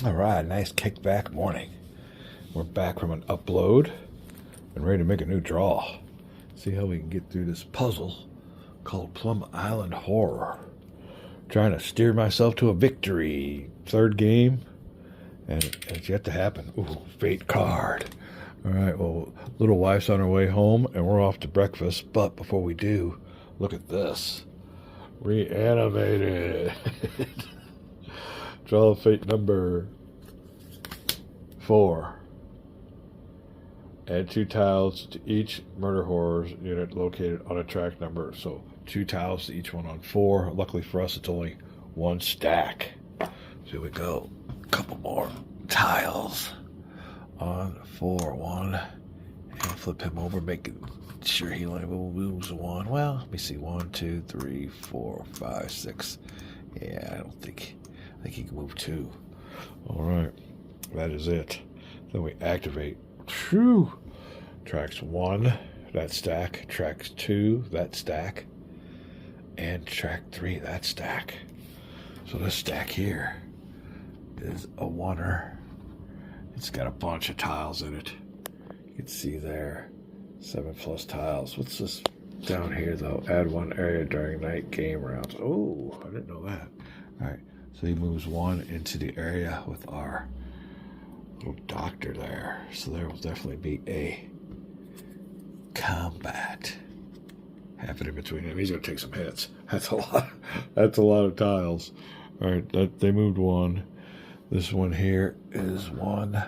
All right, nice kickback morning. We're back from an upload and ready to make a new draw. See how we can get through this puzzle called Plum Island Horror. Trying to steer myself to a victory. Third game, and it's yet to happen. Ooh, fate card. All right, well, little wife's on her way home, and we're off to breakfast. But before we do, look at this. Reanimated. Draw fate number 4. Add 2 tiles to each Murder Horrors unit located on a track number. So 2 tiles to each one on 4. Luckily for us, it's only 1 stack. So here we go. A couple more tiles on 4. 1. And flip him over, making sure he only moves 1. Well, let me see. 1, 2, 3, 4, 5, 6. Yeah, I think he can move 2. All right. That is it. Then we activate. Whew. Tracks 1, that stack. Tracks 2, that stack. And track 3, that stack. So this stack here is a 1er. It's got a bunch of tiles in it. You can see there, 7 plus tiles. What's this down here though? Add 1 area during night game rounds. Oh, I didn't know that. All right, so he moves 1 into the area with our little doctor there. So there will definitely be a combat happening between them. He's going to take some hits. That's a lot. That's a lot of tiles. All right, they moved 1. This one here is 1,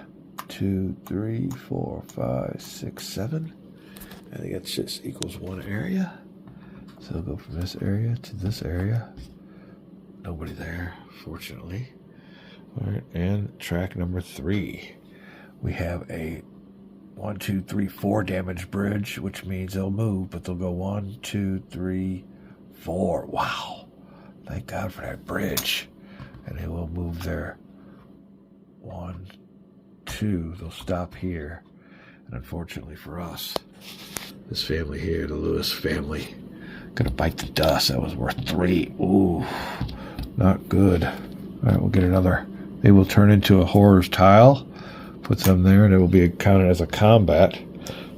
2, 3, 4, 5, 6, 7. I think it just equals 1 area. So I'll go from this area to this area. Nobody there, fortunately. All right, and track number 3. We have a 1, 2, 3, 4 damage bridge, which means they'll move, but they'll go 1, 2, 3, 4. Wow. Thank God for that bridge. And they will move there. 1, 2. They'll stop here. And unfortunately for us, this family here, the Lewis family, gonna bite the dust. That was worth 3. Ooh, not good. All right, we'll get another. They will turn into a horrors tile. Put them there, and it will be counted as a combat.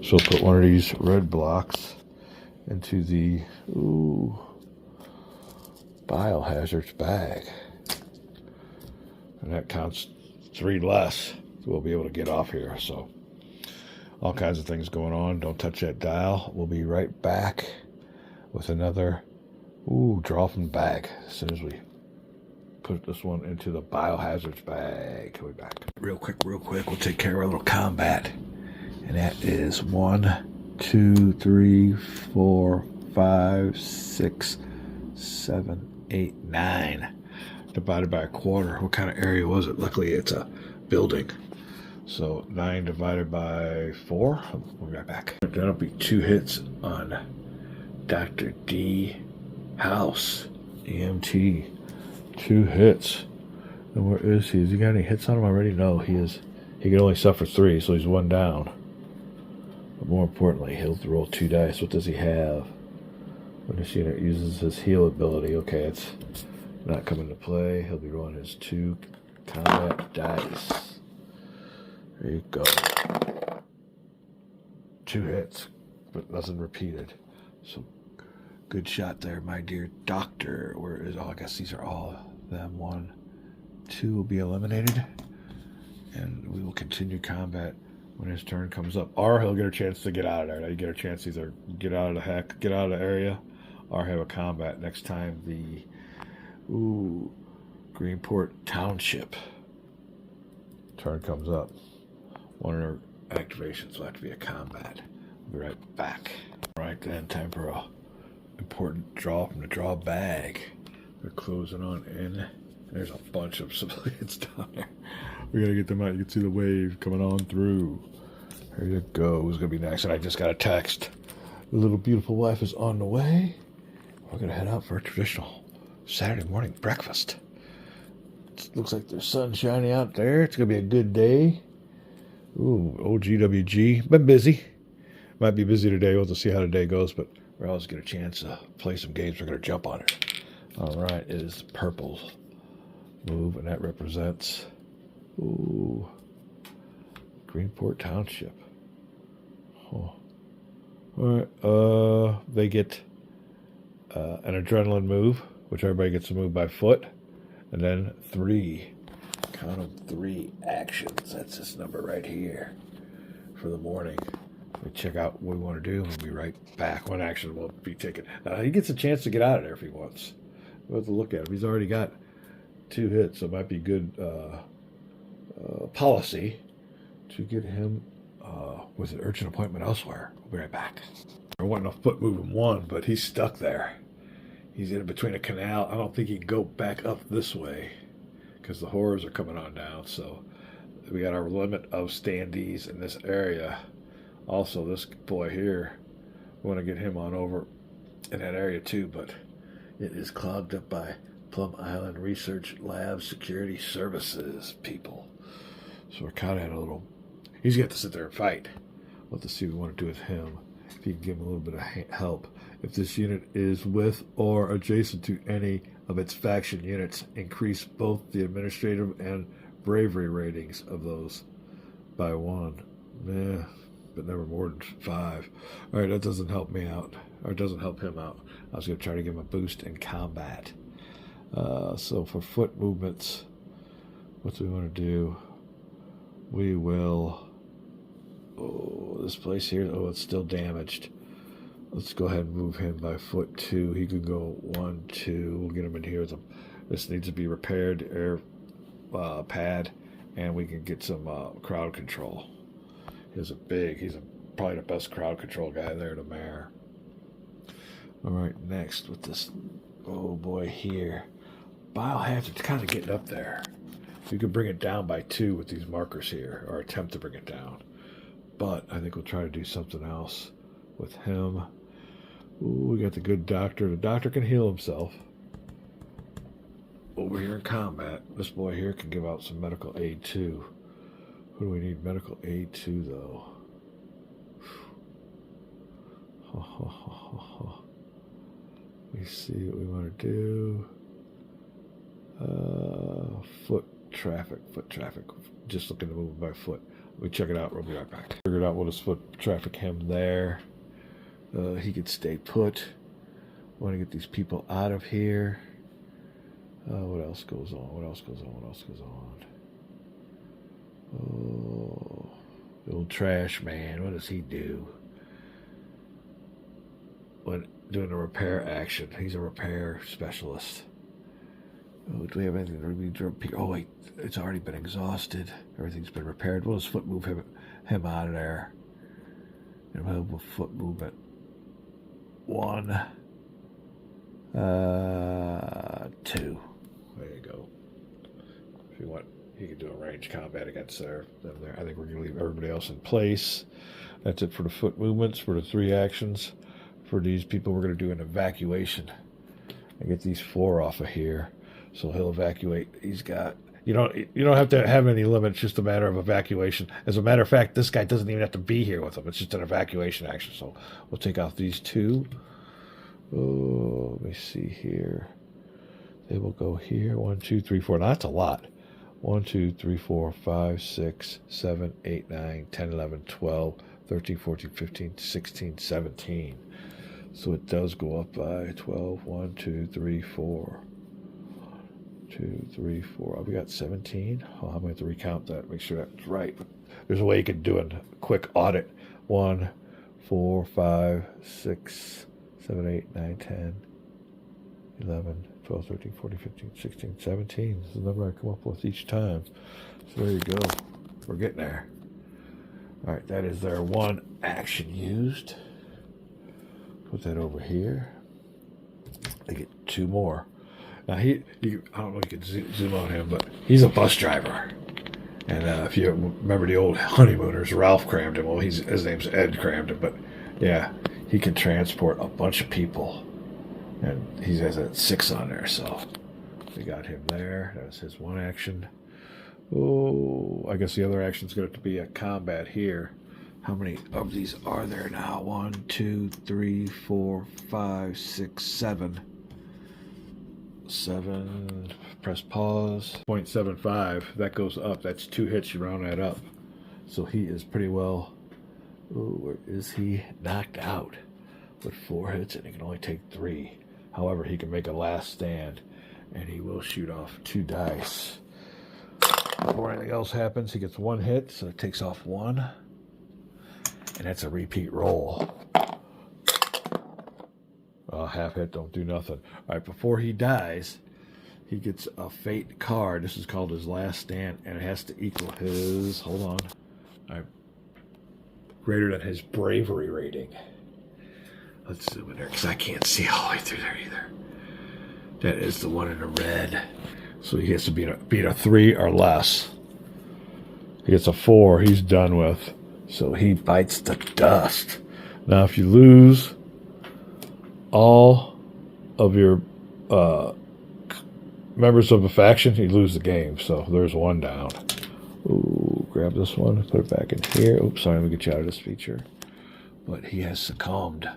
So we'll put one of these red blocks into the biohazards bag. And that counts 3 less. So we'll be able to get off here. So all kinds of things going on. Don't touch that dial. We'll be right back with another draw from the bag as soon as we put this one into the biohazards bag. We'll be back. Real quick, we'll take care of a little combat. And that is 1, 2, 3, 4, 5, 6, 7, 8, 9. Divided by a quarter. What kind of area was it? Luckily, it's a building. So 9 divided by 4. We'll be right back. That'll be 2 hits on Dr. D. House. EMT. 2 hits. And where is he? Has he got any hits on him already? No, he is. He can only suffer 3, so he's 1 down. But more importantly, he'll roll 2 dice. What does he have? When this unit uses his heal ability, okay, it's not coming to play. He'll be rolling his 2 combat dice. There you go. 2 hits, but nothing repeated. So good shot there, my dear doctor. Where is? Oh, I guess these are all them. 1, 2 will be eliminated, and we will continue combat when his turn comes up. Or he'll get a chance to get out of there. Now you get a chance to either get out of the area, or have a combat next time the Greenport Township turn comes up. One of their activations will have to be a combat. We'll be right back. All right then, time for a important draw from the draw bag. They're closing on in. There's a bunch of civilians down there. We gotta get them out. You can see the wave coming on through. There you go. Who's gonna be next? And I just got a text. The little beautiful wife is on the way. We're gonna head out for a traditional Saturday morning breakfast. It looks like there's sun shining out there. It's gonna be a good day. Ooh, OGWG. Been busy. Might be busy today. We'll have to see how the day goes, but we'll always get a chance to play some games. We're gonna jump on it. All right, it is purple move, and that represents Ooh. Greenport Township. Oh. All right. They get an adrenaline move, which everybody gets to move by foot. And then 3. Count them 3 actions. That's this number right here for the morning. We check out what we want to do. We'll be right back. 1 action will be taken. He gets a chance to get out of there if he wants. We'll have to look at him. He's already got 2 hits, so it might be good policy to get him with an urgent appointment elsewhere. We'll be right back. I want a foot moving 1, but he's stuck there. He's in between a canal. I don't think he can go back up this way because the horrors are coming on down. So we got our limit of standees in this area. Also, this boy here, we want to get him on over in that area too, but it is clogged up by Plum Island Research Lab Security Services people. So we're kind of at a little... He's got to sit there and fight. We'll have to see what we want to do with him. If you can give him a little bit of help. If this unit is with or adjacent to any of its faction units, increase both the administrative and bravery ratings of those by 1. Yeah, but never more than 5. All right, that doesn't help me out, or doesn't help him out. I was going to try to give him a boost in combat. So for foot movements, what do we want to do? We will... Oh, this place here, oh, it's still damaged. Let's go ahead and move him by foot 2. He could go 1, 2. We'll get him in here. This needs to be repaired, air pad, and we can get some crowd control. He's probably the best crowd control guy there, the mayor. All right, next with this, oh boy, here. Biohazard's kind of getting up there. You can bring it down by 2 with these markers here, or attempt to bring it down. But I think we'll try to do something else with him. Ooh, we got the good doctor. The doctor can heal himself. Over here in combat, this boy here can give out some medical aid too. Who do we need medical aid to, though? Let me see what we want to do. Foot traffic. Just looking to move by foot. We check it out. We'll be right back. Figured out what his foot traffic him there. He could stay put. Want to get these people out of here. What else goes on? Oh, the old trash man. What does he do? When doing a repair action, he's a repair specialist. Oh, do we have anything to repair? Oh wait, it's already been exhausted. Everything's been repaired. We'll just foot move him out of there. And we'll foot movement 1, 2. There you go. If you want, you can do a range combat against them there. I think we're going to leave everybody else in place. That's it for the foot movements, for the 3 actions. For these people, we're going to do an evacuation and get these 4 off of here. So he'll evacuate. He's got... You don't have to have any limits. It's just a matter of evacuation. As a matter of fact, this guy doesn't even have to be here with them. It's just an evacuation action. So we'll take out these 2. Oh, let me see here. They will go here. 1, 2, 3, 4. Now that's a lot. 1, 2, 3, 4, 5, 6, 7, 8, 9, 10, 11, 12, 13, 14, 15, 16, 17. So it does go up by 12. 1, 2, 3, 4. 2, 3, 4. Oh, we got 17. Oh, I'm going to have to recount that, make sure that's right. There's a way you can do a quick audit. 1, 4, 5, 6, 7, 8, 9, 10, 11, 12, 13, 14, 15, 16, 17. This is the number I come up with each time. So there you go. We're getting there. All right, that is their 1 action used. Put that over here. They get 2 more. Now, I don't know if you can zoom on him, but he's a bus driver. And if you remember the old Honeymooners, Ralph crammed him. Well, his name's Ed crammed him. But, yeah, he can transport a bunch of people. And he has a 6 on there, so we got him there. That was his 1 action. Oh, I guess the other action's going to be a combat here. How many of these are there now? 1, 2, 3, 4, 5, 6, 7. 0.7, press pause. 0.75, that goes up. That's 2 hits, you round that up. So he is pretty well, where is he? Knocked out with 4 hits, and he can only take 3. However, he can make a last stand, and he will shoot off 2 dice. Before anything else happens, he gets 1 hit, so it takes off 1. And that's a repeat roll. Half hit, don't do nothing. All right, before he dies, he gets a fate card. This is called his last stand, and it has to equal his, hold on, all right, greater than his bravery rating. Let's zoom in there, because I can't see all the way through there either. That is the one in the red. So he has to beat a 3 or less. He gets a 4, he's done with. So he bites the dust. Now, if you lose all of your members of a faction, you lose the game. So there's 1 down. Ooh, grab this one, put it back in here. Oops, sorry, let me get you out of this feature. But he has succumbed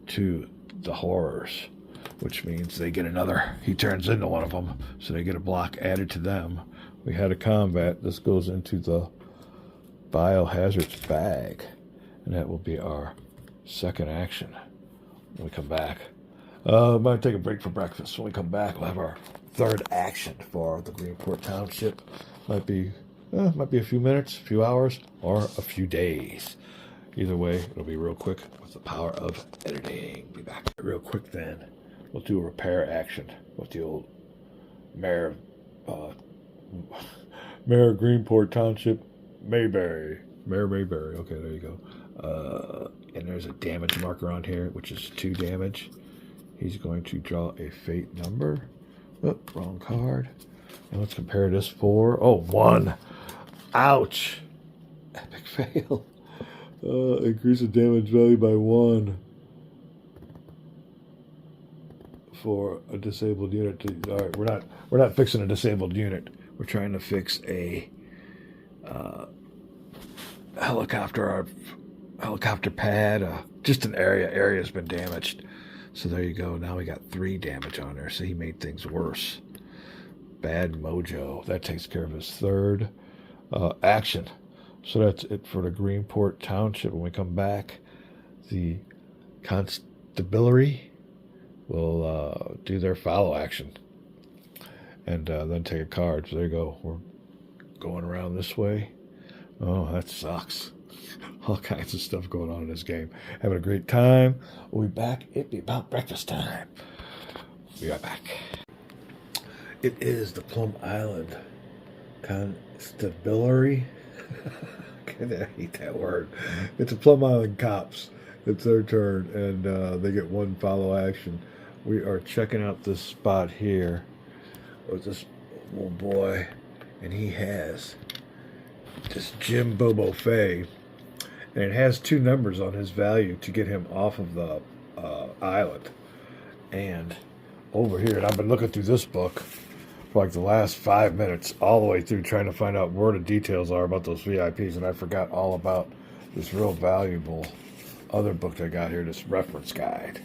to the horrors, which means they get another. He turns into one of them, so they get a block added to them. We had a combat. This goes into the biohazards bag, and that will be our second action when we come back. Might take a break for breakfast. When we come back, we'll have our third action for the Greenport Township. Might be a few minutes, a few hours, or a few days. Either way, it'll be real quick with the power of editing. Be back real quick then. We'll do a repair action with the old Mayor of Greenport Township, Mayberry. Mayor Mayberry. Okay, there you go. And there's a damage marker on here, which is 2 damage. He's going to draw a fate number. Oh, wrong card. And let's compare this for, 1. Ouch. Epic fail. Increase the damage value by 1 for a disabled unit. All right, we're not fixing a disabled unit. We're trying to fix a helicopter pad. Just an area. Area's been damaged. So there you go. Now we got 3 damage on there. So he made things worse. Bad mojo. That takes care of his third action. So that's it for the Greenport Township. When we come back, the constabulary will do their follow action and then take a card. So there you go. We're going around this way. Oh, that sucks. All kinds of stuff going on in this game. Having a great time. We'll be back. It'll be about breakfast time. Be right back. It is the Plum Island Constabulary. I hate that word. It's a Plum Island Cops. It's their turn, and they get 1 follow action. We are checking out this spot here with this little boy, and he has this Jim Bobo Fay, and it has 2 numbers on his value to get him off of the island. And over here, and I've been looking through this book for like the last 5 minutes, all the way through, trying to find out where the details are about those VIPs, and I forgot all about this real valuable other book I got here, this reference guide.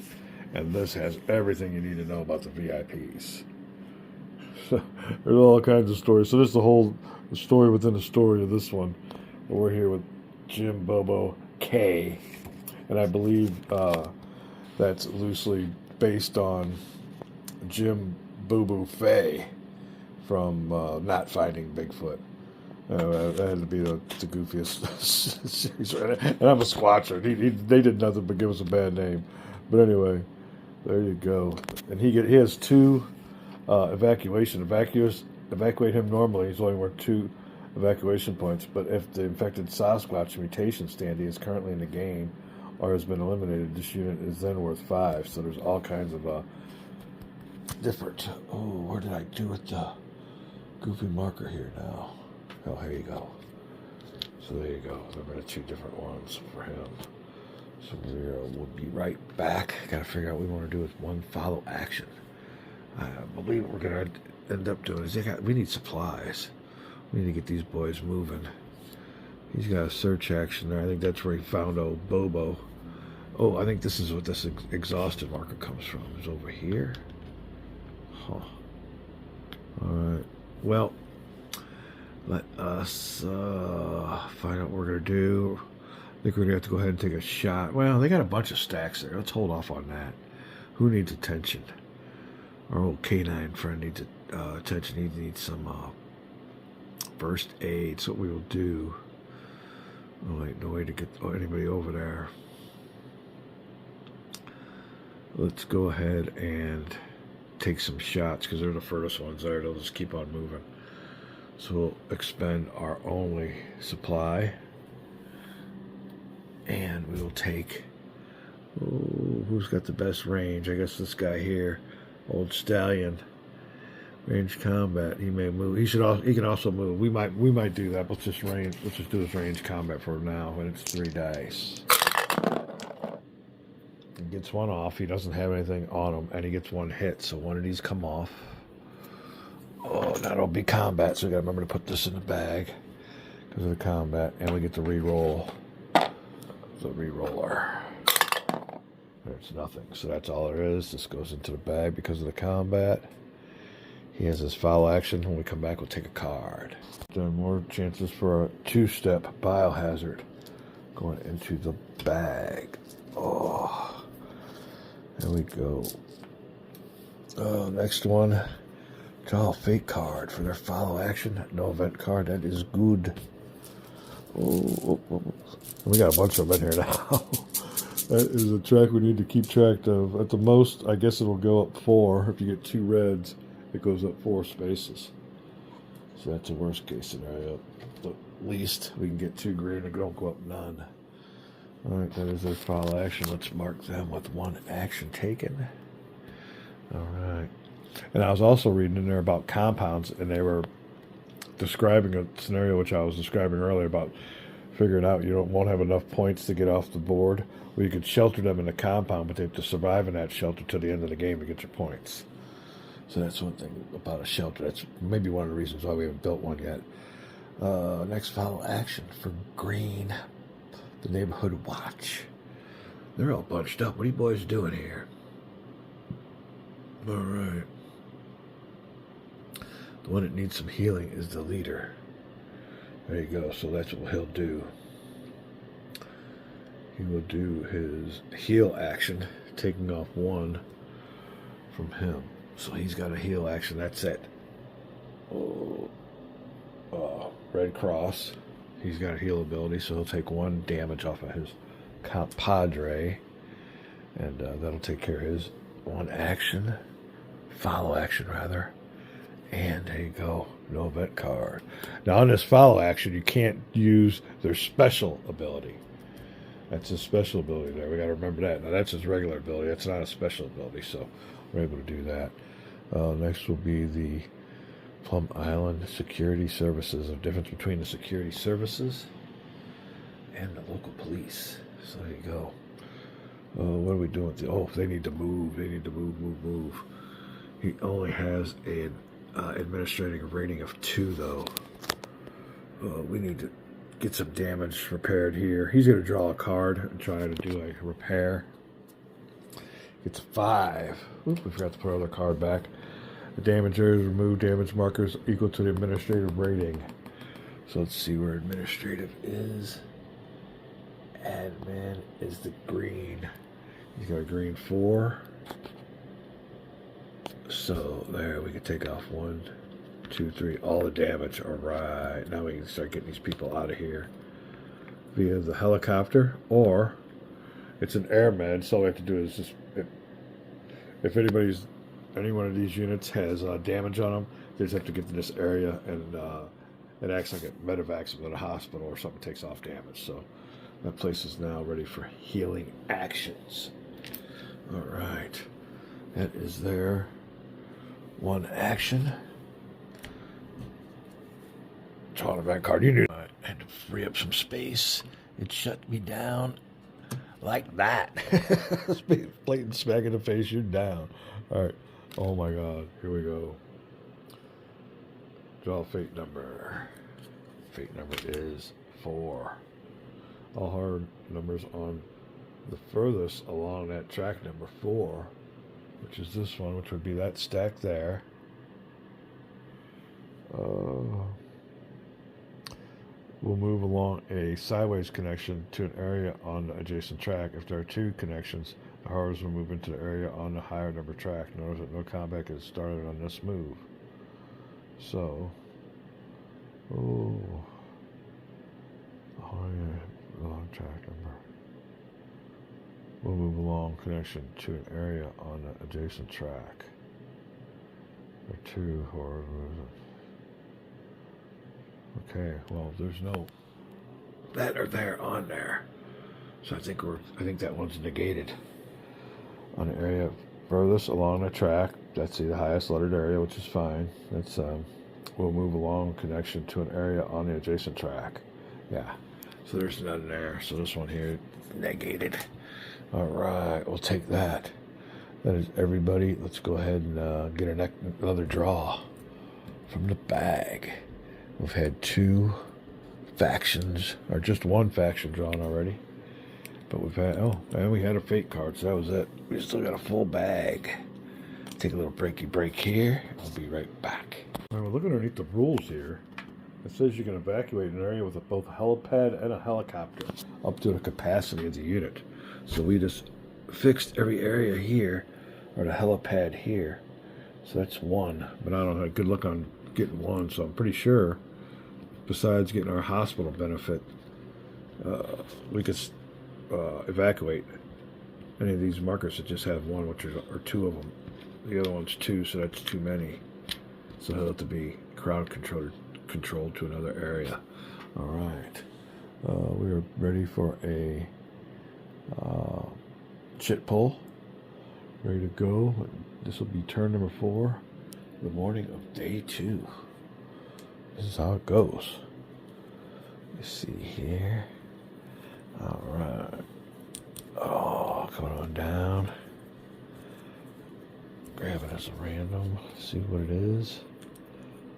And this has everything you need to know about the VIPs. So, there's all kinds of stories. So this is the whole story within the story of this one. We're here with Jim Bobo K, and I believe that's loosely based on Jim Boo Boo Fay from Not Finding Bigfoot. That had to be the goofiest series. And I'm a squatcher. They did nothing but give us a bad name. But anyway, there you go. And he has 2 evacuation. Evacuate him normally. He's only worth 2 evacuation points. But if the infected Sasquatch mutation standee is currently in the game or has been eliminated, this unit is then worth 5. So there's all kinds of different. Oh, where did I do with the goofy marker here now? Oh, here you go. So there you go. There are 2 different ones for him. So we'll be right back. Got to figure out what we want to do with 1 follow action. I believe what we're going to end up doing is we need supplies. We need to get these boys moving. He's got a search action there. I think that's where he found old Bobo. Oh, I think this is what this exhausted marker comes from. It's over here. Huh. Alright. Well, let us find out what we're going to do. I think we're going to have to go ahead and take a shot. Well, they got a bunch of stacks there. Let's hold off on that. Who needs attention? Our old canine friend needs attention. He needs some first aid. So what we will do... Oh, wait, no way to get anybody over there. Let's go ahead and take some shots because they're the furthest ones there. They'll just keep on moving. So we'll expend our only supply. And we will take... Oh, who's got the best range? I guess this guy here. Old Stallion. Range combat. He may move. He can also move. We might do that. Let's just do his range combat for now. And it's 3 dice. He gets 1 off. He doesn't have anything on him, and he gets 1 hit. So 1 of these come off. Oh, that'll be combat. So we got to remember to put this in the bag because of the combat, and we get to re-roll the re-roller. There's nothing. So that's all there is. This goes into the bag because of the combat. He has his foul action. When we come back, we'll take a card. Then more chances for a 2-step biohazard going into the bag. Oh, there we go. Next one. Draw a fate card for their follow action. No event card. That is good. Oh. We got a bunch of them in here now. That is a track we need to keep track of. At the most, I guess it'll go up 4. If you get 2 reds, it goes up 4 spaces. So that's a worst case scenario. At least we can get 2 green and don't go up none. Alright, that is their follow action. Let's mark them with 1 action taken. Alright. And I was also reading in there about compounds, and they were describing a scenario which I was describing earlier about figuring out you won't have enough points to get off the board. Well, you could shelter them in the compound, but they have to survive in that shelter till the end of the game to get your points. So that's one thing about a shelter. That's maybe one of the reasons why we haven't built one yet. Next follow action for green. The neighborhood watch. They're all bunched up. What are you boys doing here? All right. The one that needs some healing is the leader. There you go. So that's what he'll do. He will do his heal action, taking off 1 from him. So he's got a heal action. That's it. Red cross. He's got a heal ability, so he'll take 1 damage off of his compadre. And that'll take care of his 1 action. Follow action, rather. And there you go. No event card. Now, on this follow action, you can't use their special ability. That's his special ability there. We got to remember that. Now, that's his regular ability. That's not a special ability, so we're able to do that. Next will be the Plum Island Security Services. The difference between the security services and the local police. So there you go. What are we doing? They need to move. They need to move. He only has an administrative rating of 2, though. We need to get some damage repaired here. He's going to draw a card and try to do a repair. It's 5. Oop, we forgot to put our other card back. The damagers remove damage markers equal to the administrative rating. So let's see where administrative is. Admin is the green. He's got a green 4. So there, we can take off 1, 2, 3. All the damage. All right. Now we can start getting these people out of here via the helicopter, or it's an air med. So all we have to do is just, if any one of these units has damage on them, they just have to get to this area, and it acts like a medevacs at a hospital or something, takes off damage. So that place is now ready for healing actions. All right. That is their 1 action. Draw an event card. You knew I had to free up some space. It shut me down like that. Blatant smack in the face, you're down. All right. Oh my God. Here we go. Draw a fate number. Fate number is 4. All hard numbers on the furthest along that track number 4, which is this one, which would be that stack there. We'll move along a sideways connection to an area on the adjacent track. If there are two connections, the harvest will move into the area on the higher number track. Notice that no combat is started on this move. So, oh yeah, long track number. We'll move along connection to an area on the adjacent track. There are two horror moves. Okay, well, there's no that or there on there, so I think that one's negated. On the area furthest along the track, that's the highest lettered area, which is fine. That's we'll move along connection to an area on the adjacent track. Yeah, so there's none there. So this one here negated. All right, we'll take that. That is everybody. Let's go ahead and get another draw from the bag. We've had two factions, or just one faction drawn already. But we've had, and we had a fate card, so that was it. We still got a full bag. Take a little breaky break here. I'll be right back. All right, we're looking underneath the rules here. It says you can evacuate an area with both a helipad and a helicopter up to the capacity of the unit. So we just fixed every area here, or the helipad here. So that's one, but I don't have good luck on getting one, so I'm pretty sure besides getting our hospital benefit, we could evacuate any of these markers that just have one, which are two of them. The other one's two, so that's too many. So he'll have to be crowd controlled to another area. All right, we're ready for a chit pull. Ready to go. This will be turn number 4, the morning of day 2. This is how it goes. Let's see here. All right. Oh, coming on down. Grab it as a random. See what it is.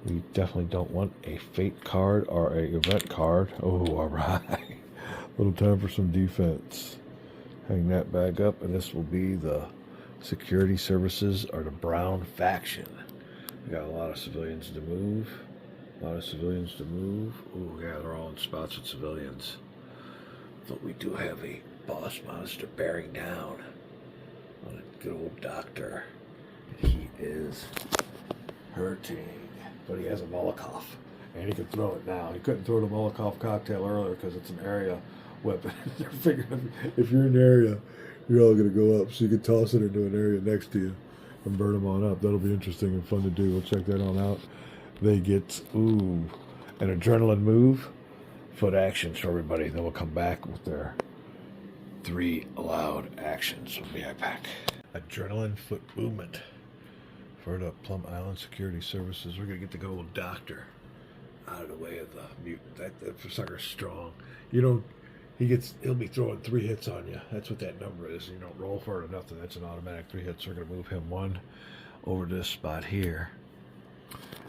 We definitely don't want a fate card or a event card. Oh, all right. Little time for some defense. Hang that back up, and this will be the security services or the brown faction. We got a lot of civilians to move. Oh, yeah, they're all in spots with civilians. But we do have a boss monster bearing down on a good old doctor. He is hurting, but he has a Molotov, and he can throw it now. He couldn't throw the Molotov cocktail earlier because it's an area weapon. They're figuring if you're in the area, you're all going to go up, so you can toss it into an area next to you and burn them on up. That'll be interesting and fun to do. We'll check that on out. They get, an adrenaline move, foot actions for everybody. Then we'll come back with their 3 allowed actions. We'll be right back. Adrenaline foot movement for the Plum Island Security Services. We're going to get the good old doctor out of the way of the mutant. That sucker's strong. He'll be throwing 3 hits on you. That's what that number is. You don't roll for it or nothing. That's an automatic 3 hits. We're going to move him 1 over to this spot here.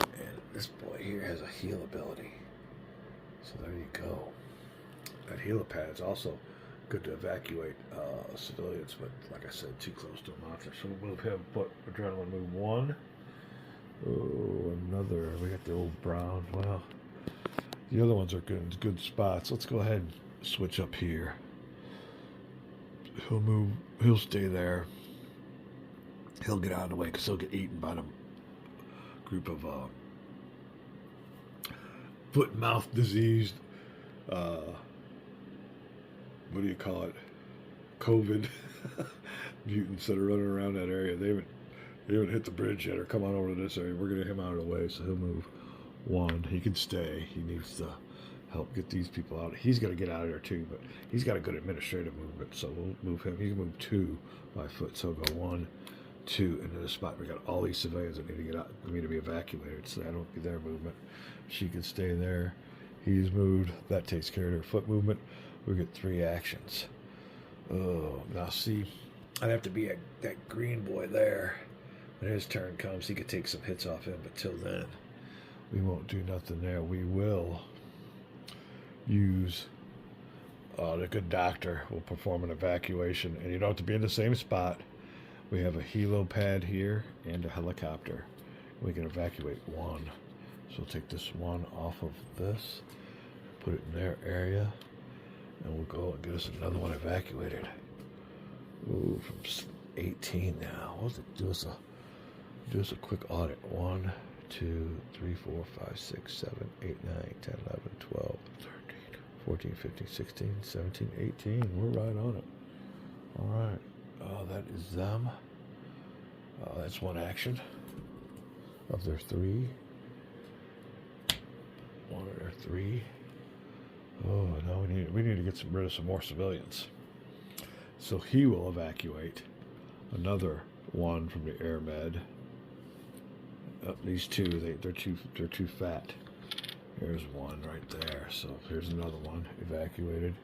And this boy here has a heal ability. So there you go. That helipad is also good to evacuate civilians, but like I said, too close to a monster. So we'll move him, put adrenaline move 1. Oh, another. We got the old brown. Well, the other ones are good spots. Let's go ahead and switch up here. He'll stay there. He'll get out of the way because he'll get eaten by the group of foot and mouth diseased, what do you call it? COVID mutants that are running around that area. They haven't hit the bridge yet or come on over to this area. We're going to get him out of the way, so he'll move 1. He can stay. He needs to help get these people out. He's got to get out of there too, but he's got a good administrative movement, so we'll move him. He can move 2 by foot, so he'll go 1, 2 into the spot. We got all these civilians that need to get out, need to be evacuated, so that'll be their movement. She can stay there. He's moved. That takes care of her foot movement. We get 3 actions. Oh, now see, I'd have to be that green boy there. When his turn comes, he could take some hits off him, but till then, we won't do nothing there. We will use the good doctor will perform an evacuation, and you don't have to be in the same spot. We have a helipad here and a helicopter. We can evacuate 1, So we'll take this one off of this, put it in their area, and we'll go and get us another one evacuated. Ooh, from 18 now. What's it do us a quick audit. 1, 2, 3, 4, 5, 6, 7, 8, 9, 10, 11, 12, 13, 14, 15, 16, 17, 18. We're right on it. All right. That is them. That's one action of their 3. One of their 3. Oh, now we need to get rid of some more civilians. So he will evacuate another one from the air med. These 2, they're too fat. Here's one right there. So here's another one evacuated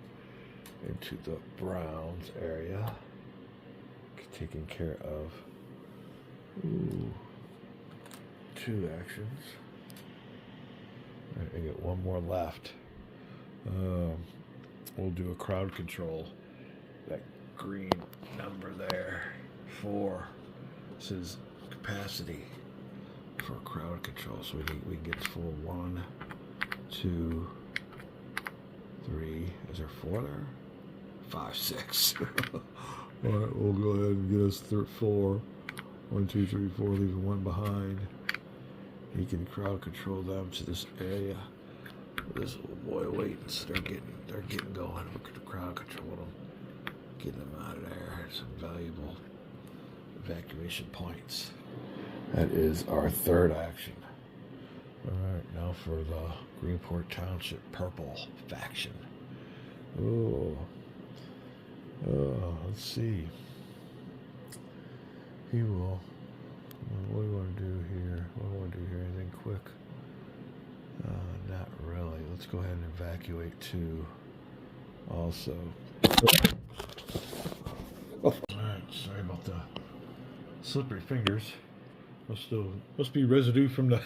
into the Browns area, taking care of 2 actions. All right, I get one more left. We'll do a crowd control. That green number there, 4. This is capacity for crowd control. So we can get to 4. 1, 2, 3. Is there 4 there? 5, 6. All right, we'll go ahead and get us 4. 1, 2, 3, 4. Leaving 1 behind. He can crowd control them to this area. This little boy waits. They're getting going. We're going to crowd control them, getting them out of there. Some valuable evacuation points. That is our 3rd action. All right, now for the Greenport Township Purple faction. Let's see. He will. What do we want to do here? Anything quick? Not really. Let's go ahead and evacuate 2 also. Alright, sorry about the slippery fingers. Must be residue from the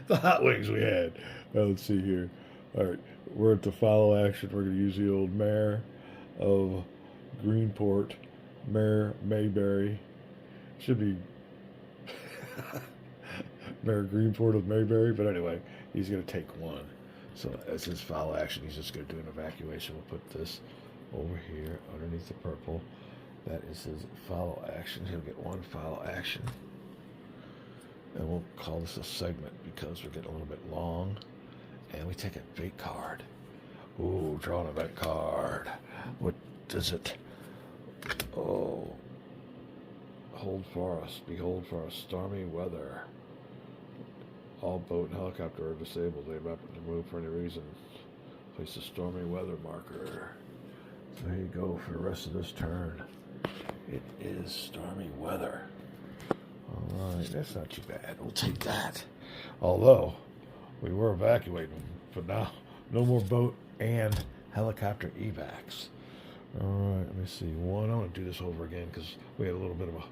the hot wings we had. Let's see here. Alright, we're at the follow action. We're going to use the old mayor of Greenport, Mayor Mayberry. Should be Mayor Greenport of Mayberry, but anyway, he's going to take 1. So as his follow action, he's just going to do an evacuation. We'll put this over here underneath the purple. That is his follow action. He'll get 1 follow action. And we'll call this a segment because we're getting a little bit long. And we take a bait card. Ooh, draw an event card. What does it? Oh. Behold for us, stormy weather. All boat and helicopter are disabled. They have to move for any reason. Place a stormy weather marker. So here you go for the rest of this turn. It is stormy weather. Alright, that's not too bad. We'll take that. Although, we were evacuating, but now no more boat and helicopter evacs. Alright, let me see. I want to do this over again because we had a little bit of a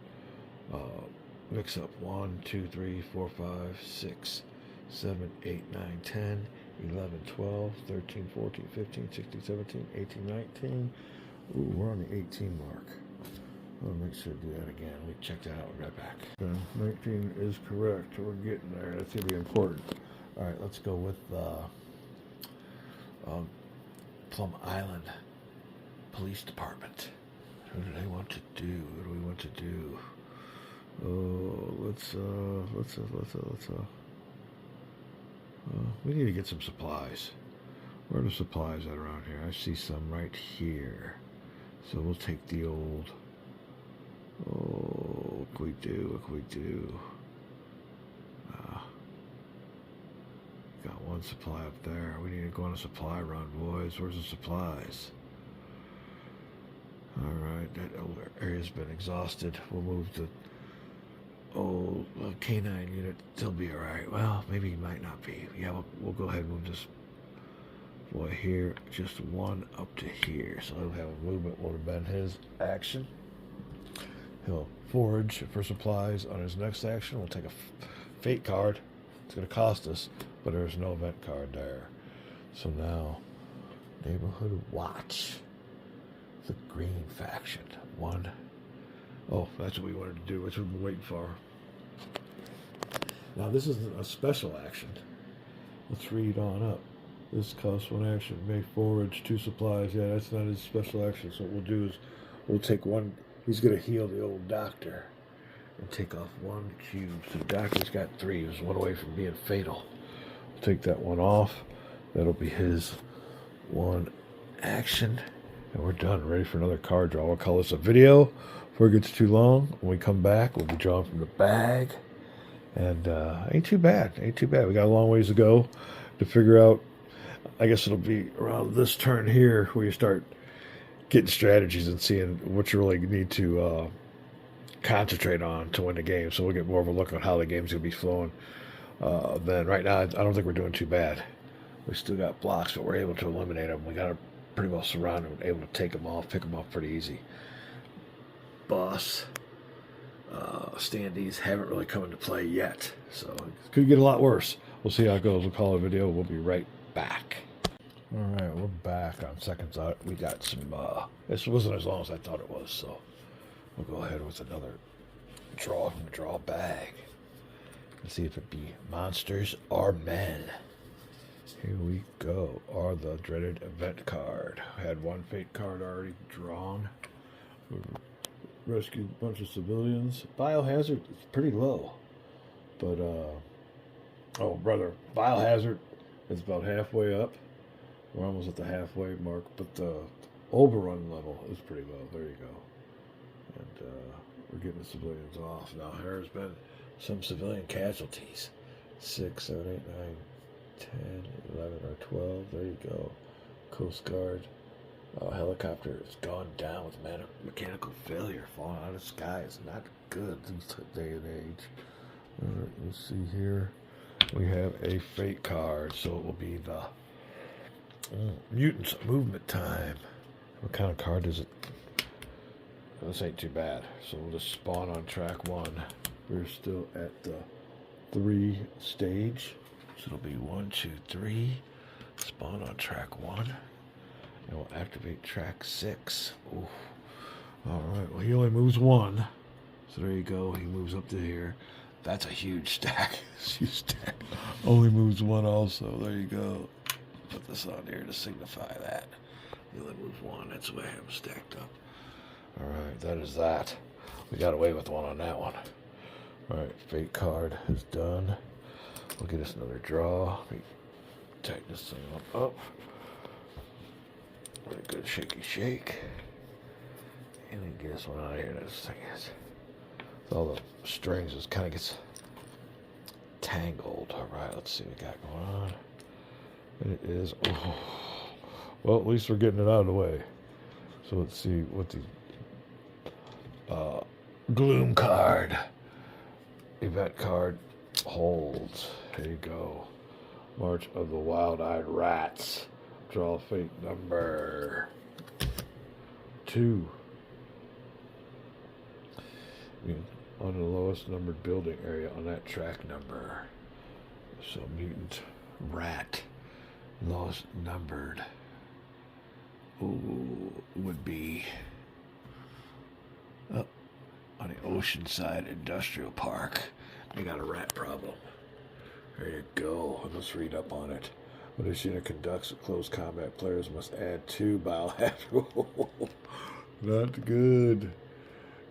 mix up. 1, 2, 3, 4, 5, 6, 7, 8, 9, 10, 11, 12, 13, 14, 15, 16, 17, 18, 19. Ooh, we're on the 18 mark. I'll make sure to do that again. We check that out. We'll be right back. 19 is correct. We're getting there. That's going to be important. All right, let's go with Plum Island Police Department. What do they want to do? What do we want to do? Oh, let's we need to get some supplies. Where are the supplies at around here? I see some right here. So we'll take the old. Oh, what can we do? What can we do? Got 1 supply up there. We need to go on a supply run, boys. Where's the supplies? Alright, that area's been exhausted. We'll move the old K9 unit. They'll be alright. Well, maybe he might not be. Yeah, we'll go ahead and move this boy here. Just 1 up to here. So he'll have a movement. Would have been his action. He'll forage for supplies on his next action. We'll take a fate card. It's going to cost us, but there's no event card there. So now, Neighborhood Watch. The green faction. 1. Oh, that's what we wanted to do. That's what we've been waiting for. Now this isn't a special action. Let's read on up. This costs 1 action. Make forage 2 supplies. Yeah, that's not his special action. So what we'll do is we'll take one. He's going to heal the old doctor and take off 1 cube. So the doctor's got 3. He was 1 away from being fatal. We'll take that 1 off. That'll be his 1 action. And we're done. Ready for another card draw. We'll call this a video before it gets too long. When we come back, we'll be drawing from the bag. And ain't too bad. Ain't too bad. We got a long ways to go to figure out. I guess it'll be around this turn here where you start getting strategies and seeing what you really need to concentrate on to win the game. So we'll get more of a look at how the game's going to be flowing. Then right now, I don't think we're doing too bad. We still got blocks, but we're able to eliminate them. We got to pretty well surround them, able to take them off, pick them off pretty easy. Boss. Standees haven't really come into play yet, so it could get a lot worse. We'll see how it goes. We'll call it a video. We'll be right back. All right, we're back on second thought. We got some, this wasn't as long as I thought it was, so we'll go ahead with another draw from the draw bag. Let's see if it be monsters or men. Here we go. Are the dreaded event card. I had 1 fate card already drawn. Rescued a bunch of civilians. Biohazard is pretty low. But, oh, brother, Biohazard is about halfway up. We're almost at the halfway mark. But the Oberon level is pretty low. There you go. And we're getting the civilians off. Now, there's been some civilian casualties. 6, 7, 8, 9, 10, 11, or 12. There you go. Coast Guard. Helicopter has gone down with mechanical failure. Falling out of the sky is not good in this day and age. Alright, let's see here. We have a fate card, so it will be the Mutants Movement Time. What kind of card is it? This ain't too bad. So we'll just spawn on track 1. We're still at the 3 stage. So it'll be 1, 2, 3. Spawn on track 1. And we'll activate track 6. Ooh. Alright, well he only moves 1. So there you go. He moves up to here. That's a huge stack. Huge stack. Only moves 1 also. There you go. Put this on here to signify that. He only moves 1. That's the way I have him stacked up. Alright, that is that. We got away with 1 on that one. Alright, fate card is done. We'll get us another draw. Let me tighten this thing up. Really good shaky shake. And then get this one out of here. This thing is. With all the strings, it kind of gets tangled. Alright, let's see what we got going on. And it is. Oh, well, at least we're getting it out of the way. So let's see what the Gloom card, event card holds. There you go. March of the Wild-Eyed Rats. Draw fate number 2. On the lowest numbered building area on that track number. So mutant rat. Lowest numbered. Ooh, would be up on the Oceanside Industrial Park. They got a rat problem. There you go. Let's read up on it. When this unit conducts close combat, players must add 2 biohazard. Not good.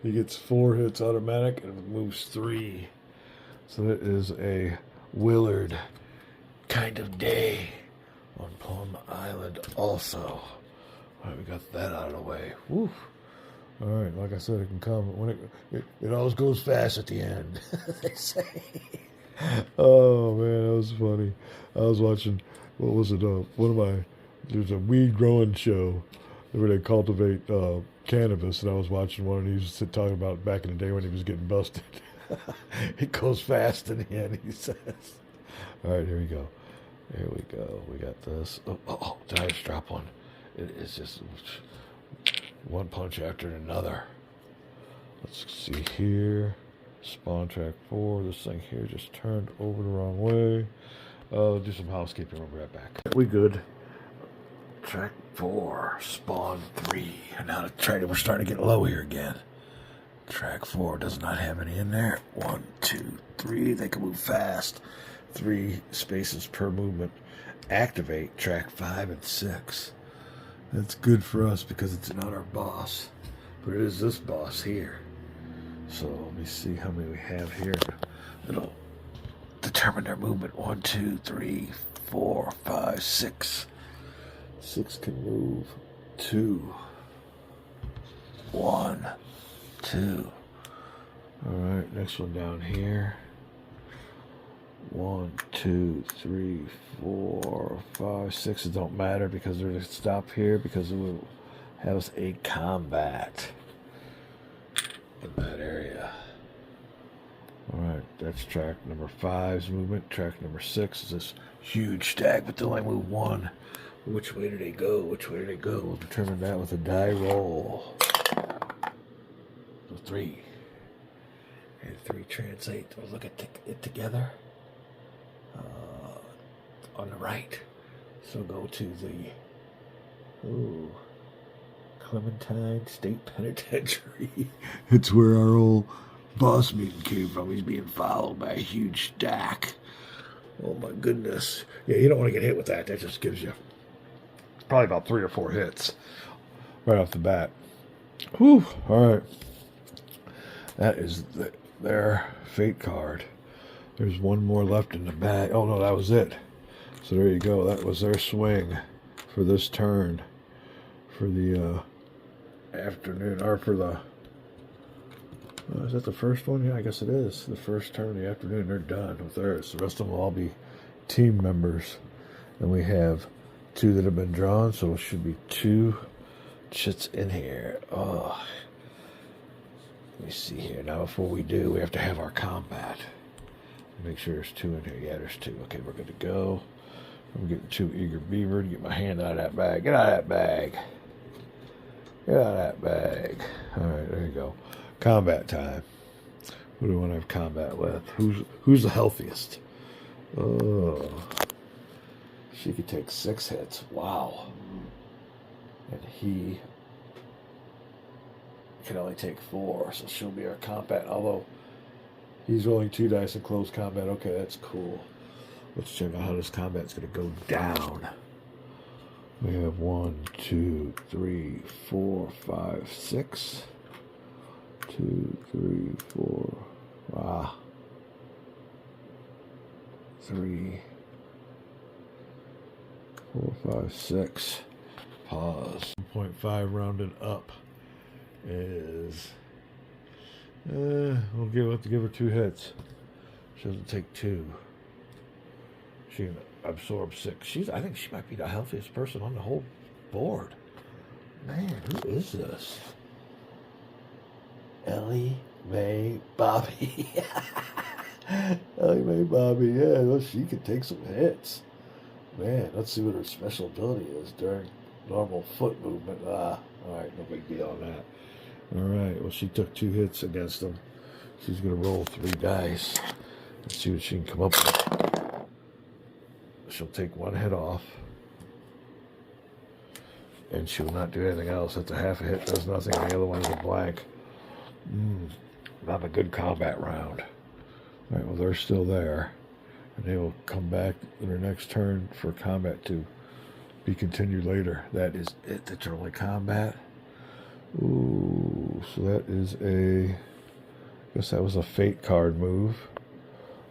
He gets 4 hits automatic and moves 3. So it is a Willard kind of day on Plum Island also. Alright, we got that out of the way. Woo. Alright, like I said, it can come when it always goes fast at the end. They say. Oh man, that was funny. I was watching, what was it? There's a weed growing show where they cultivate cannabis, and I was watching one, and he was talking about back in the day when he was getting busted. It goes fast in the end, he says. All right, here we go. Here we go. We got this. Oh, did I just drop one? It's just one punch after another. Let's see here. Spawn track 4. This thing here just turned over the wrong way. Do some housekeeping. We'll be right back. We good. Track 4. Spawn 3. And now we're starting to get low here again. Track 4 does not have any in there. 1, 2, 3. They can move fast. 3 spaces per movement. Activate track 5 and 6. That's good for us because it's not our boss, but it is this boss here. So let me see how many we have here. It'll determine their movement. 1, 2, 3, 4, 5, 6. 6 can move. 2. 1, 2. All right, next one down here. 1, 2, 3, 4, 5, 6. It don't matter because they're going to stop here because it will have us a combat in that area. All right, that's track number 5's movement. Track number 6 is this huge stack, but they only move 1. Which way do they go? Which way do they go? We'll determine that with a die roll. So 3. And 3 translate. We'll look at it together. On the right. So go to the Clementine State Penitentiary. It's where our old boss meeting came from. He's being followed by a huge stack. Oh my goodness. Yeah, you don't want to get hit with that. That just gives you probably about 3 or 4 hits right off the bat. Whew. All right. That is their fate card. There's one more left in the bag. Oh no, that was it. So there you go. That was their swing for this turn. For the afternoon, or for the... is that the first one? Yeah, I guess it is. The first turn of the afternoon, they're done with theirs. The rest of them will all be team members. And we have 2 that have been drawn, so it should be 2 chits in here. Oh. Let me see here. Now, before we do, we have to have our combat. Make sure there's 2 in here. Yeah, there's 2. Okay, we're good to go. I'm getting 2 eager beaver to get my hand out of that bag. Get out of that bag. Get out of that bag. All right, there you go. Combat time. Who do we want to have combat with? Who's the healthiest? Oh, she could take 6 hits. Wow. And he can only take 4, so she'll be our combat. Although he's rolling 2 dice in close combat. Okay, that's cool. Let's check out how this combat's going to go down. We have 1, 2, 3, 4, 5, 6. 2, 3, 4. Wow. 3, 4, 5, 6. Pause. 1.5 rounded up is... we'll have to give her 2 hits. She doesn't take 2. She can absorb 6. I think she might be the healthiest person on the whole board. Man, who is this? Ellie Mae Bobby. Ellie Mae Bobby, yeah, well, she could take some hits. Man, let's see what her special ability is during normal foot movement. Alright, no big deal on that. Alright, well, she took 2 hits against them. She's going to roll 3 dice. Let's see what she can come up with. She'll take 1 hit off. And she will not do anything else. That's a half a hit, does nothing. The other one is a blank. Not a good combat round. Alright, well, they're still there. And they will come back in their next turn for combat to be continued later. That is it. That's our only combat. Ooh, so that is I guess that was a fate card move.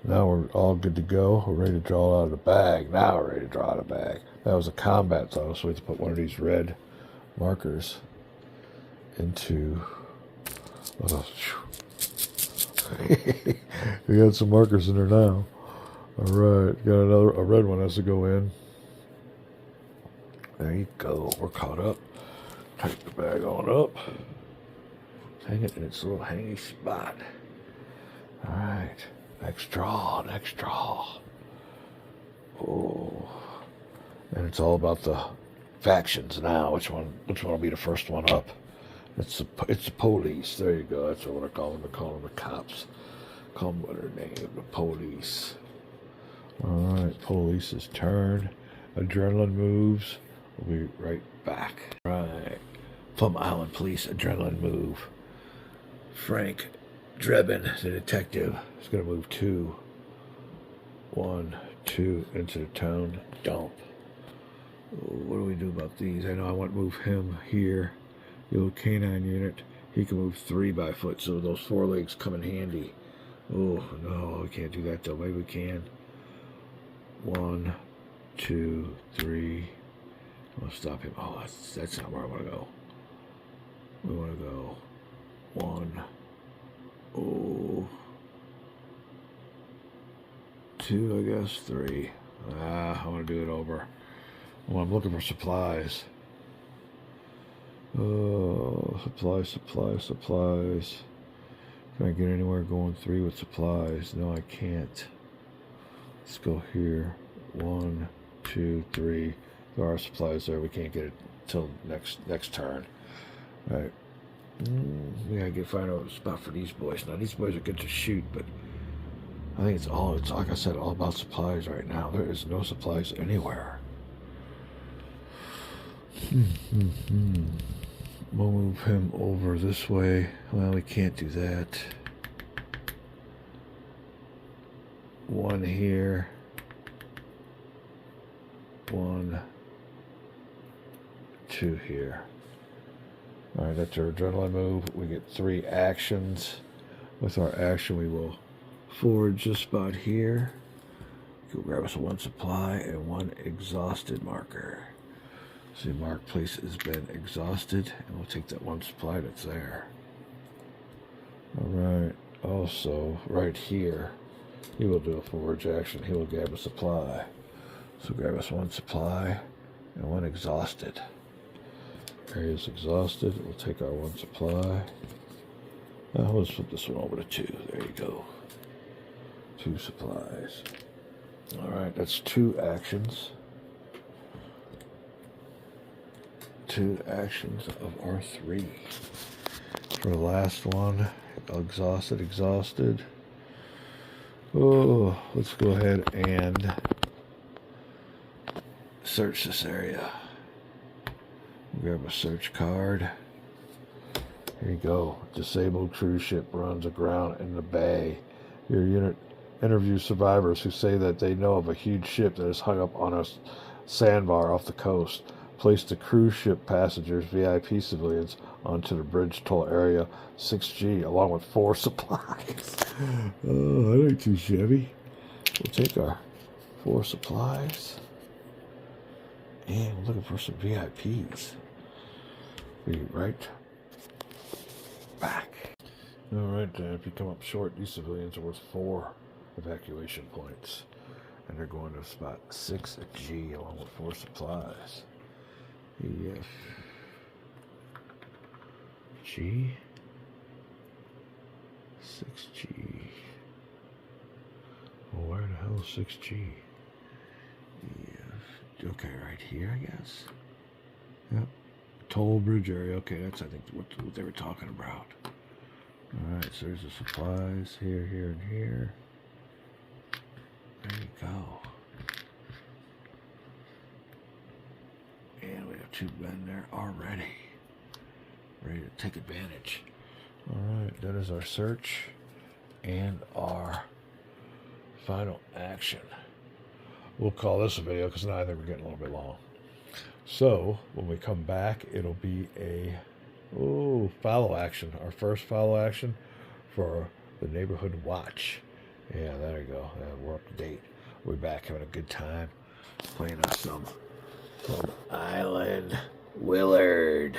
Now we're all good to go. We're ready to draw out of the bag. Now we're ready to draw out of the bag. That was a combat, so we have to put one of these red markers into... Oh, we got some markers in there now. All right, got a red one has to go in. There you go. We're caught up. Take the bag on up. Hang it in its little hangy spot. All right. Next draw, next draw. Oh, and it's all about the factions now. Which one will be the first one up? It's the police. There you go. That's what I call them. I call them the cops. Call them by their name, the police. All right, police's turn. Adrenaline moves. We'll be right back. All right, Plum Island Police adrenaline move. Frank Drebin, the detective, is going to move 2, 1, 2 into the town dump. What do we do about these? I know I want to move him here. The old canine unit. He can move 3 by foot, so those 4 legs come in handy. Oh, no, we can't do that though. Maybe we can. 1, 2, 3. I'll stop him. Oh, that's not where I want to go. We want to go 1. Oh. 2, I guess. 3. I want to do it over. Oh, I'm looking for supplies. Oh, supplies. Can I get anywhere going 3 with supplies? No, I can't. Let's go here. 1, 2, 3. There are supplies there. We can't get it till next turn. All right. We gotta find a spot for these boys. Now these boys are good to shoot, but I think it's like I said, all about supplies right now. There is no supplies anywhere. We'll move him over this way. Well, we can't do that. 1 here. 1, 2 here. All right, that's our adrenaline move. We get 3 actions. With our action, we will forage this spot here. Go grab us 1 supply and 1 exhausted marker. See, mark place has been exhausted, and we'll take that 1 supply that's there. All right. Also, right here, he will do a forage action. He will grab a supply. So grab us 1 supply and 1 exhausted. Area is exhausted. We'll take our 1 supply. Let's flip this one over to 2. There you go. 2 supplies. All right, that's 2 actions. 2 actions of our 3. For the last one, exhausted. Oh, let's go ahead and search this area. Grab a search card. Here you go. Disabled cruise ship runs aground in the bay. Your unit interviews survivors who say that they know of a huge ship that is hung up on a sandbar off the coast. Place the cruise ship passengers, VIP civilians, onto the bridge toll area 6G along with 4 supplies. Oh, that ain't too shabby. We'll take our 4 supplies. And we're looking for some VIPs. Be right back. All right, if you come up short, these civilians are worth 4 evacuation points. And they're going to spot 6G along with 4 supplies. Yes. G. 6G. Well, where the hell is 6G? Yes. Okay, right here, I guess. Yep. Toll bridge area. Okay, that's, I think, what they were talking about. Alright, so there's the supplies here, here, and here. There you go. And we have 2 men there already. Ready to take advantage. Alright, that is our search and our final action. We'll call this a video because now I think we're getting a little bit long. So, when we come back, it'll be a follow action. Our first follow action for the neighborhood watch. Yeah, there you go. We're up to date. We're back having a good time playing us some Island Willard.